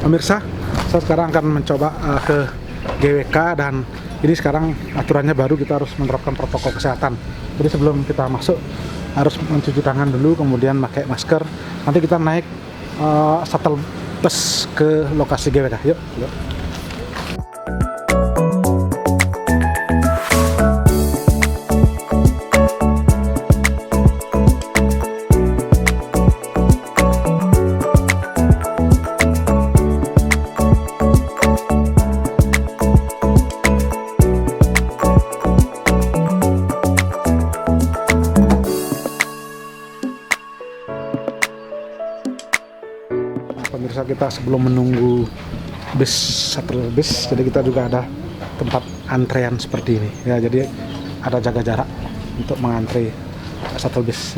Pemirsa, saya sekarang akan mencoba ke GWK dan ini sekarang aturannya baru, kita harus menerapkan protokol kesehatan. Jadi sebelum kita masuk harus mencuci tangan dulu, kemudian pakai masker. Nanti kita naik shuttle bus ke lokasi GWK. Yuk. Pemirsa, kita sebelum menunggu bis shuttle bus, jadi kita juga ada tempat antrean seperti ini ya, jadi ada jaga jarak untuk mengantri shuttle bus.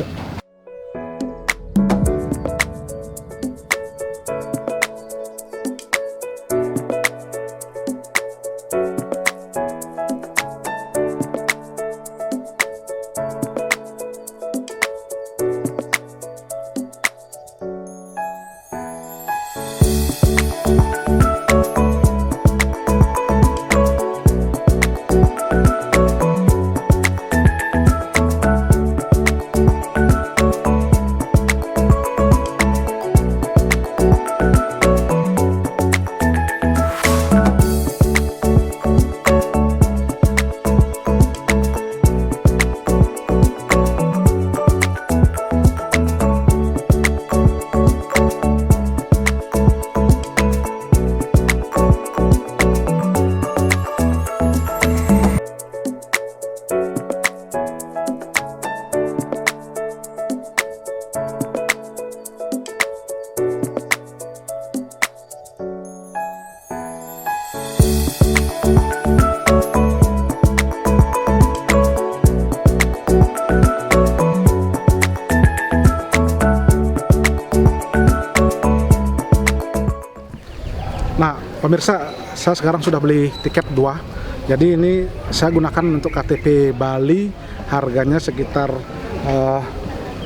Nah, pemirsa, saya sekarang sudah beli tiket 2. Jadi ini saya gunakan untuk KTP Bali, harganya sekitar 60.000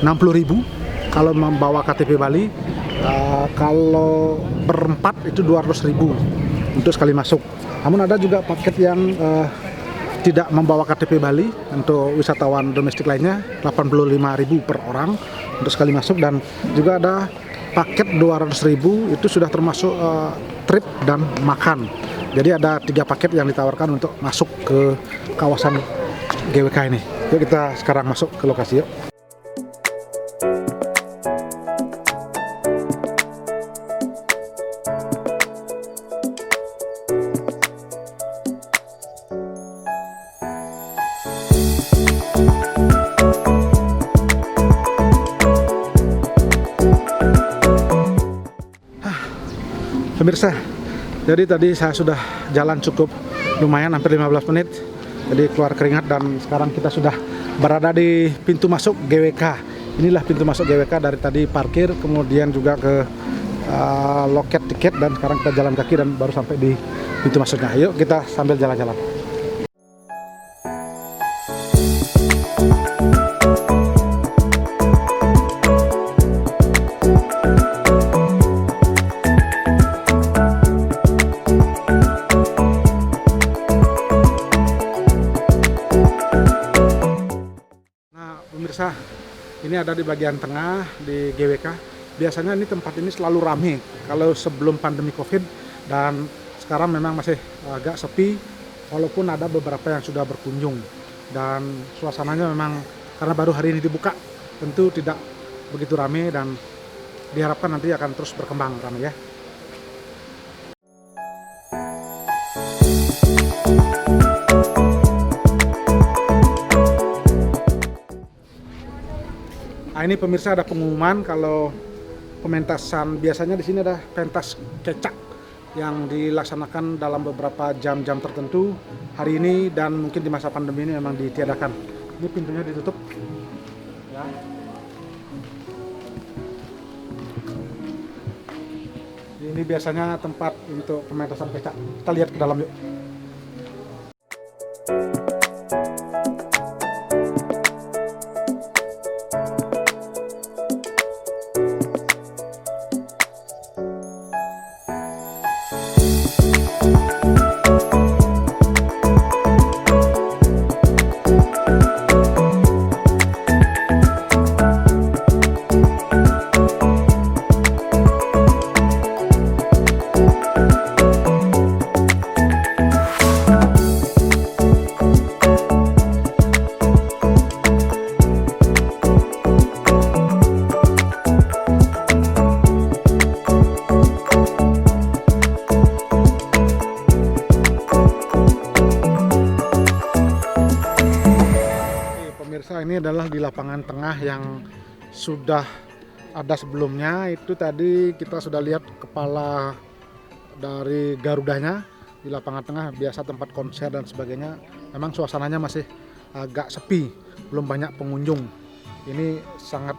kalau membawa KTP Bali. Kalau berempat itu 200.000 untuk sekali masuk. Namun ada juga paket yang tidak membawa KTP Bali untuk wisatawan domestik lainnya, 85.000 per orang untuk sekali masuk, dan juga ada paket 200.000 itu sudah termasuk trip dan makan. Jadi ada 3 paket yang ditawarkan untuk masuk ke kawasan GWK ini. Yuk kita sekarang masuk ke lokasi yuk. Pemirsa, jadi tadi saya sudah jalan cukup lumayan, hampir 15 menit. Jadi keluar keringat dan sekarang kita sudah berada di pintu masuk GWK. Inilah pintu masuk GWK, dari tadi parkir, kemudian juga ke loket tiket, dan sekarang kita jalan kaki dan baru sampai di pintu masuknya. Yuk kita sambil jalan-jalan. Pemirsa, ini ada di bagian tengah di GWK. Biasanya ini tempat ini selalu ramai kalau sebelum pandemi COVID, dan sekarang memang masih agak sepi, walaupun ada beberapa yang sudah berkunjung. Dan suasananya memang karena baru hari ini dibuka, tentu tidak begitu ramai, dan diharapkan nanti akan terus berkembang ramai ya. Nah, ini pemirsa ada pengumuman kalau pementasan, biasanya di sini ada pentas kecak yang dilaksanakan dalam beberapa jam-jam tertentu. Hari ini dan mungkin di masa pandemi ini memang ditiadakan. Ini pintunya ditutup. Ya. Ini biasanya tempat untuk pementasan kecak. Kita lihat ke dalam yuk. Pemirsa, ini adalah di lapangan tengah yang sudah ada sebelumnya. Itu tadi kita sudah lihat kepala dari Garudanya di lapangan tengah, biasa tempat konser dan sebagainya. Memang suasananya masih agak sepi, belum banyak pengunjung. Ini sangat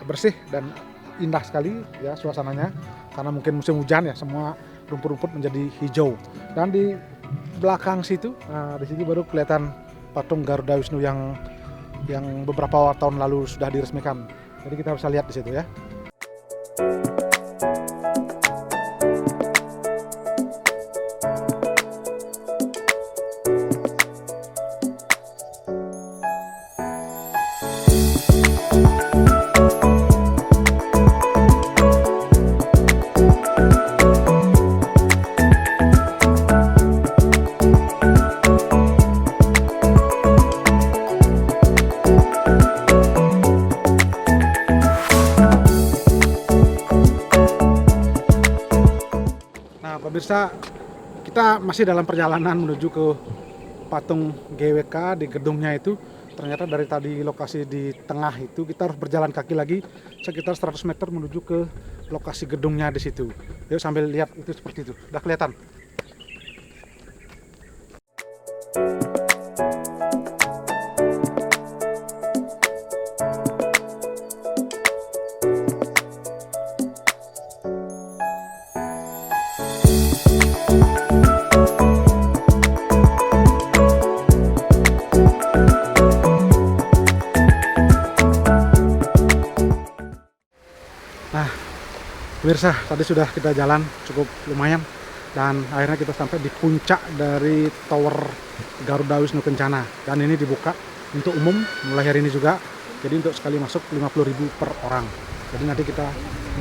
bersih dan indah sekali ya suasananya, karena mungkin musim hujan ya, semua rumput-rumput menjadi hijau. Dan di belakang situ, di sini baru kelihatan patung Garuda Wisnu yang beberapa tahun lalu sudah diresmikan. Jadi kita bisa lihat di situ ya. Pemirsa, kita masih dalam perjalanan menuju ke patung GWK di gedungnya itu. Ternyata dari tadi lokasi di tengah itu kita harus berjalan kaki lagi sekitar 100 meter menuju ke lokasi gedungnya di situ. Yuk sambil lihat itu seperti itu. Udah kelihatan. Nah, pemirsa, tadi sudah kita jalan cukup lumayan dan akhirnya kita sampai di puncak dari Tower Garuda Wisnu Kencana, dan ini dibuka untuk umum mulai hari ini juga. Jadi untuk sekali masuk 50.000 per orang. Jadi nanti kita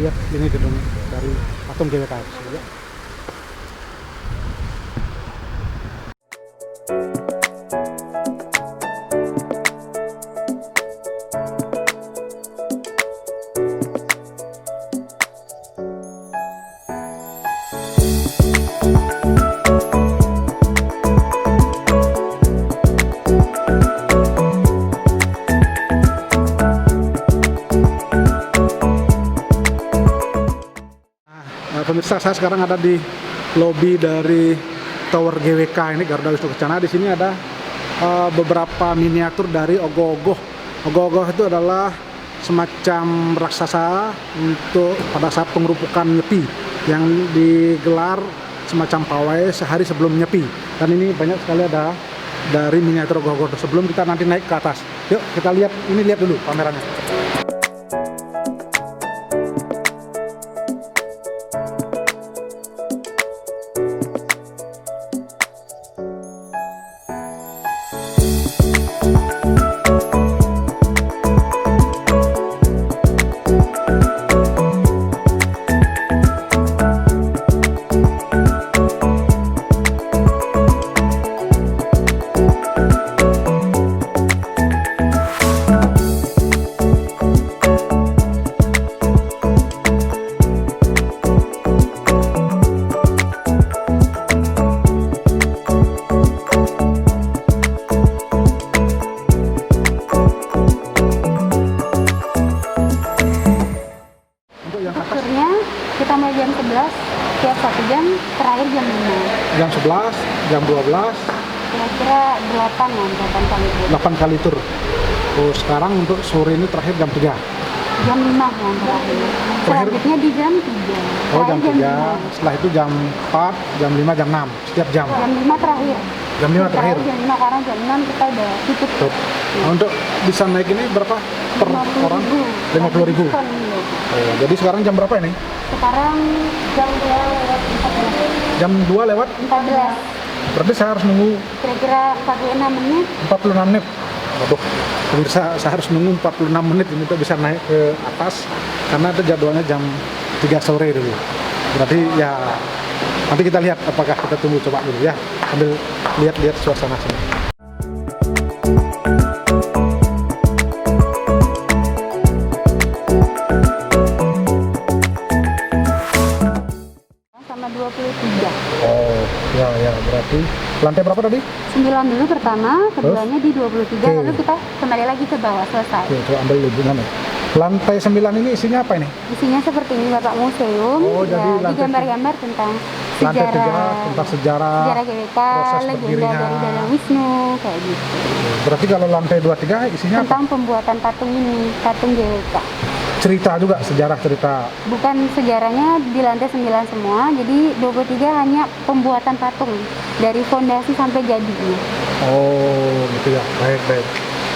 lihat ini gedung dari patung GWK. Pemirsa, saya sekarang ada di lobi dari Tower GWK ini, Garuda Wisnu Kencana. Di sini ada beberapa miniatur dari ogoh-ogoh. Ogoh-ogoh itu adalah semacam raksasa untuk pada saat pengerupukan Nyepi yang digelar semacam pawai sehari sebelum Nyepi. Dan ini banyak sekali ada dari miniatur ogoh-ogoh. Sebelum kita nanti naik ke atas, yuk kita lihat. Ini lihat dulu kameranya. Kita mulai jam 11, tiap 1 jam, terakhir jam 5. Jam 11, jam 12, Kira-kira 8 ya, 8 kali tur. 8 kali tur. Oh, sekarang untuk sore ini terakhir jam 3. Jam 5 yang terakhir. Selanjutnya di jam 3. Oh, jam 3. Setelah itu jam 4, jam 5, jam 6. Setiap jam. Jam 5 terakhir. Jam 5 terakhir. Jam 5, karena jam 6 kita udah tutup. Nah, untuk bisa naik ini berapa per orang? 50.000. Oh, jadi sekarang jam berapa ini? Sekarang jam 2 lewat 14. Jam 2 lewat 14. Berarti saya harus nunggu Kira-kira 46 menit. 46 menit. Waduh, pemirsa, saya harus nunggu 46 menit ini untuk bisa naik ke atas, karena itu jadwalnya jam 3 sore dulu. Berarti ya nanti kita lihat apakah kita tunggu, coba dulu ya, sambil lihat-lihat suasana sini. Sama 23. Oh, ya berarti Lantai berapa tadi? 9 dulu pertama, keduanya di 23, Oke. lalu kita kembali lagi ke bawah, selesai. Oke, coba ambil hubungan ya. Lantai 9 ini isinya apa ini? Isinya seperti ini Bapak, museum, Oh, jadi ya, lantai digambar-gambar tentang Lantai 3 sejarah, tentang sejarah. sejarah GWK, proses legenda berdirinya. dari Dadang Wisnu, kayak gitu. Berarti kalau lantai 23 isinya apa? Tentang pembuatan patung ini, patung GWK. Cerita juga, sejarah cerita. Bukan sejarahnya di lantai 9 semua, jadi 23 hanya pembuatan patung dari fondasi sampai jadinya. Oh, gitu ya. Baik, baik.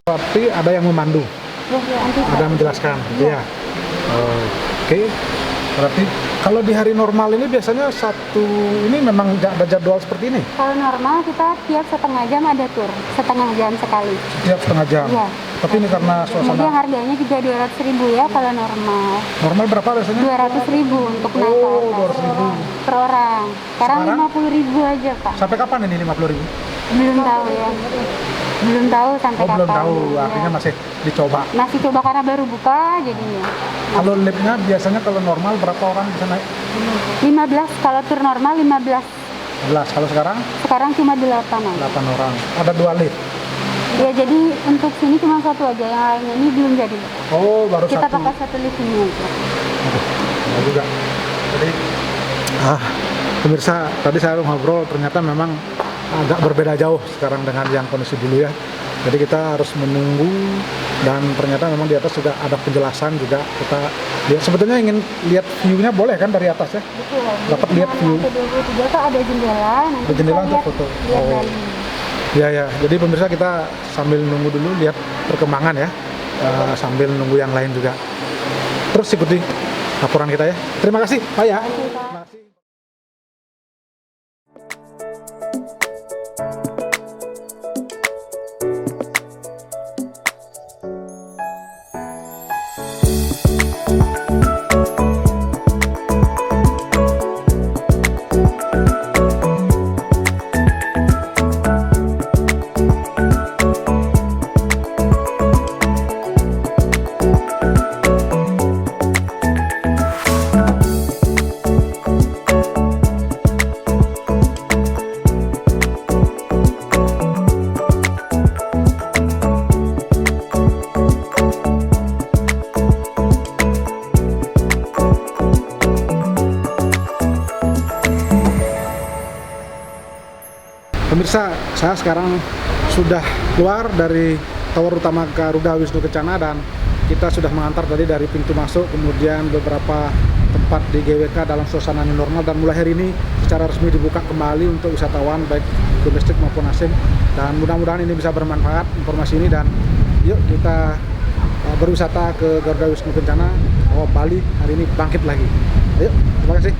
Berarti ada yang memandu, Ya, nanti ada yang menjelaskan, gitu ya. Oh, oke. Berarti kalau di hari normal ini biasanya satu ini memang ada jadwal seperti ini. kalau normal kita tiap setengah jam ada tur, setengah jam sekali. Setiap setengah jam. Iya. Tapi ini karena Kemudian suasana harganya juga 200.000 ya kalau normal. normal berapa biasanya? 200.000 untuk naik ke Oh, atas 200.000. per orang. Sekarang Sekarang? 50.000 aja Pak. Sampai kapan ini 50.000? Belum tahu ya. Belum tahu sampai Oh, kapan. belum tahu. Ya. Artinya masih dicoba. Masih coba karena baru buka jadinya. Kalau liftnya biasanya kalau normal berapa orang bisa naik? 15 kalau tur normal 15. 11. Kalau sekarang Sekarang cuma 8 aja. 8 orang. Ada 2 lift. Ya jadi untuk sini cuma satu aja, yang lainnya ini belum jadi. Oh, baru Kita satu. pakai satu lift ini aja. Ya juga. Jadi pemirsa, tadi saya ngobrol ternyata memang agak berbeda jauh sekarang dengan yang kondisi dulu ya. Jadi kita harus menunggu dan ternyata memang di atas sudah ada penjelasan juga. Kita lihat, sebetulnya ingin lihat view-nya boleh kan dari atas ya? Betul. Dapat lihat view. Lantai 23 tuh ada jendela, nanti Ada jendela bisa untuk lihat, foto. lihat Oh. dari. Ya ya, jadi pemirsa kita sambil nunggu dulu lihat perkembangan ya, sambil nunggu yang lain juga. Terus ikuti laporan kita ya. Terima kasih Pak ya. Terima kasih. Pemirsa, saya sekarang sudah keluar dari tower utama Garuda Wisnu Kencana dan kita sudah mengantar tadi dari pintu masuk, kemudian beberapa tempat di GWK dalam suasana new normal, dan mulai hari ini secara resmi dibuka kembali untuk wisatawan baik domestik maupun asing, dan mudah-mudahan ini bisa bermanfaat informasi ini, dan yuk kita berwisata ke Garuda Wisnu Kencana bahwa Bali hari ini bangkit lagi. Ayo, terima kasih.